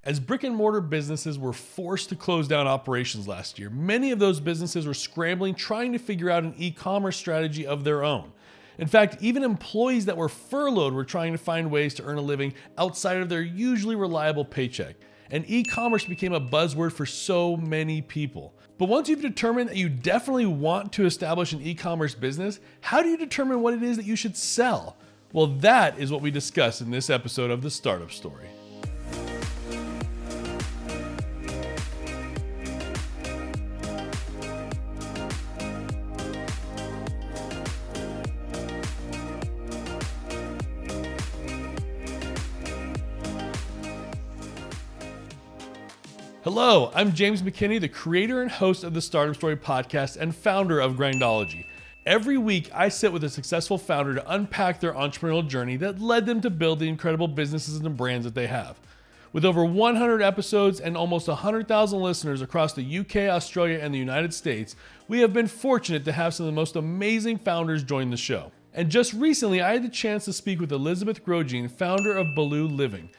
As brick and mortar businesses were forced to close down operations last year, many of those businesses were scrambling trying to figure out an e-commerce strategy of their own. In fact, even employees that were furloughed were trying to find ways to earn a living outside of their usually reliable paycheck. And e-commerce became a buzzword for so many people. But once you've determined that you definitely want to establish an e-commerce business, how do you determine what it is that you should sell? Well, that is what we discuss in this episode of The Startup Story. Hello, I'm James McKinney, the creator and host of the Startup Story podcast and founder of Grindology. Every week, I sit with a successful founder to unpack their entrepreneurial journey that led them to build the incredible businesses and brands that they have. With over 100 episodes and almost 100,000 listeners across the UK, Australia, and the United States, we have been fortunate to have some of the most amazing founders join the show. And just recently, I had the chance to speak with Elizabeth Grojean, founder of BALOO Living.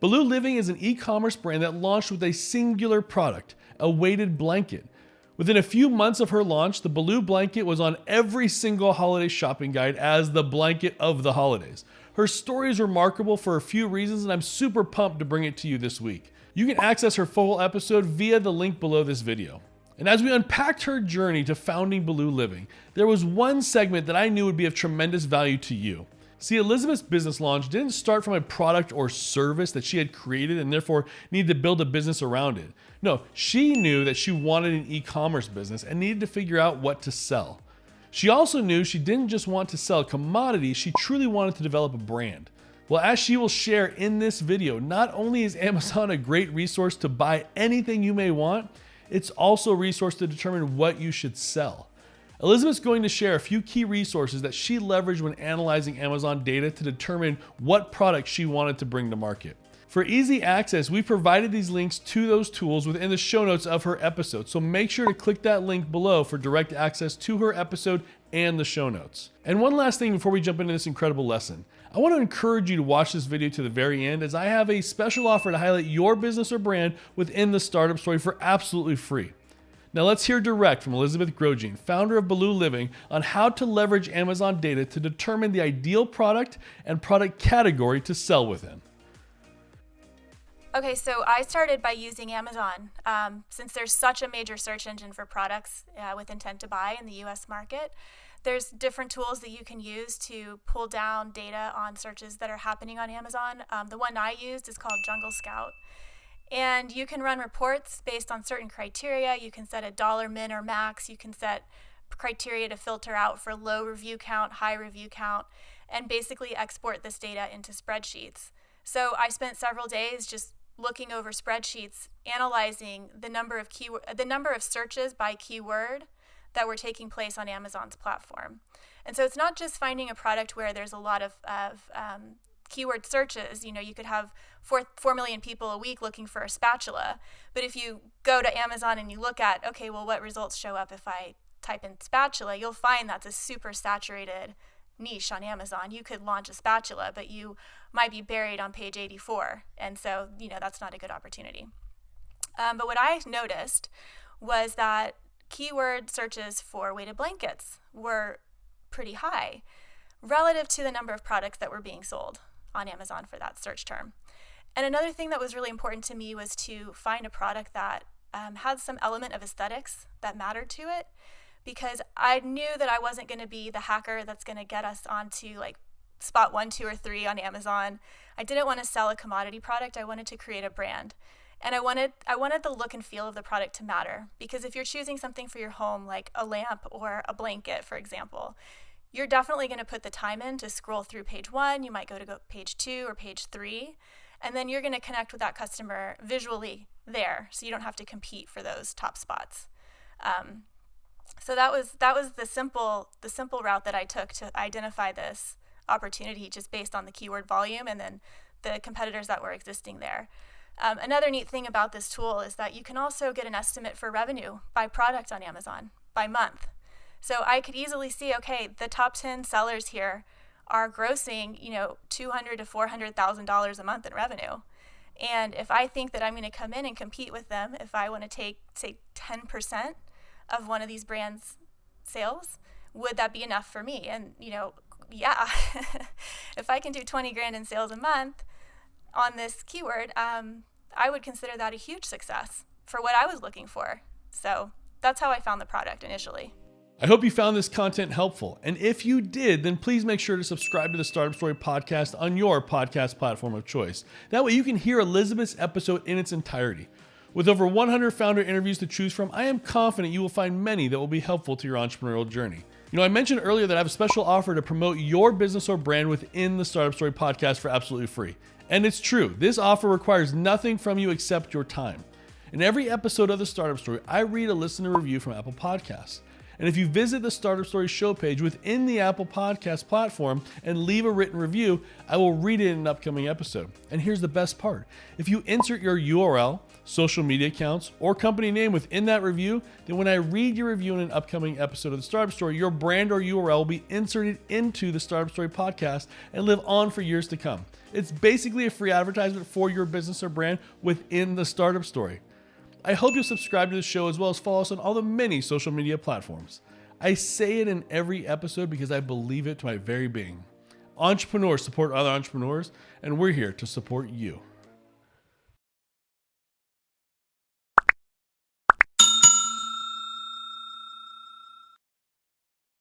BALOO Living is an e-commerce brand that launched with a singular product, a weighted blanket. Within a few months of her launch, the BALOO blanket was on every single holiday shopping guide as the blanket of the holidays. Her story is remarkable for a few reasons, and I'm super pumped to bring it to you this week. You can access her full episode via the link below this video. And as we unpacked her journey to founding BALOO Living, there was one segment that I knew would be of tremendous value to you. See, Elizabeth's business launch didn't start from a product or service that she had created and therefore needed to build a business around it. No, she knew that she wanted an e-commerce business and needed to figure out what to sell. She also knew she didn't just want to sell commodities, she truly wanted to develop a brand. Well, as she will share in this video, not only is Amazon a great resource to buy anything you may want, it's also a resource to determine what you should sell. Elizabeth's going to share a few key resources that she leveraged when analyzing Amazon data to determine what product she wanted to bring to market. For easy access, we provided these links to those tools within the show notes of her episode, so make sure to click that link below for direct access to her episode and the show notes. And one last thing before we jump into this incredible lesson. I want to encourage you to watch this video to the very end, as I have a special offer to highlight your business or brand within the Startup Story for absolutely free. Now let's hear direct from Elizabeth Grojean, founder of BALOO Living, on how to leverage Amazon data to determine the ideal product and product category to sell within. Okay, so I started by using Amazon. Since there's such a major search engine for products with intent to buy in the US market, there's different tools that you can use to pull down data on searches that are happening on Amazon. The one I used is called Jungle Scout. And you can run reports based on certain criteria. You can set a dollar min or max. You can set criteria to filter out for low review count, high review count, and basically export this data into spreadsheets. So I spent several days just looking over spreadsheets, analyzing the number of searches by keyword that were taking place on Amazon's platform. And so it's not just finding a product where there's a lot of keyword searches. You know, you could have 4 million people a week looking for a spatula. But if you go to Amazon and you look at, okay, well, what results show up if I type in spatula, you'll find that's a super saturated niche on Amazon. You could launch a spatula, but you might be buried on page 84. And so, that's not a good opportunity. But what I noticed was that keyword searches for weighted blankets were pretty high relative to the number of products that were being sold on Amazon for that search term. And another thing that was really important to me was to find a product that had some element of aesthetics that mattered to it, because I knew that I wasn't going to be the hacker that's going to get us onto like spot 1, 2, or 3 on Amazon. I didn't want to sell a commodity product. I wanted to create a brand. And I wanted the look and feel of the product to matter, because if you're choosing something for your home, like a lamp or a blanket, for example, you're definitely going to put the time in to scroll through page 1. You might go to page 2 or page 3, and then you're going to connect with that customer visually there, so you don't have to compete for those top spots. So that was the simple route that I took to identify this opportunity, just based on the keyword volume and then the competitors that were existing there. Another neat thing about this tool is that you can also get an estimate for revenue by product on Amazon by month. So I could easily see, okay, the top 10 sellers here are grossing, $200,000 to $400,000 a month in revenue. And if I think that I'm going to come in and compete with them, if I want to take, say, 10% of one of these brands' sales, would that be enough for me? And, yeah, if I can do 20 grand in sales a month on this keyword, I would consider that a huge success for what I was looking for. So that's how I found the product initially. I hope you found this content helpful. And if you did, then please make sure to subscribe to the Startup Story podcast on your podcast platform of choice. That way you can hear Elizabeth's episode in its entirety. With over 100 founder interviews to choose from, I am confident you will find many that will be helpful to your entrepreneurial journey. I mentioned earlier that I have a special offer to promote your business or brand within the Startup Story podcast for absolutely free. And it's true. This offer requires nothing from you except your time. In every episode of the Startup Story, I read a listener review from Apple Podcasts. And if you visit the Startup Story show page within the Apple Podcast platform and leave a written review, I will read it in an upcoming episode. And here's the best part. If you insert your URL, social media accounts, or company name within that review, then when I read your review in an upcoming episode of the Startup Story, your brand or URL will be inserted into the Startup Story podcast and live on for years to come. It's basically a free advertisement for your business or brand within the Startup Story. I hope you'll subscribe to the show as well as follow us on all the many social media platforms. I say it in every episode because I believe it to my very being. Entrepreneurs support other entrepreneurs, and we're here to support you.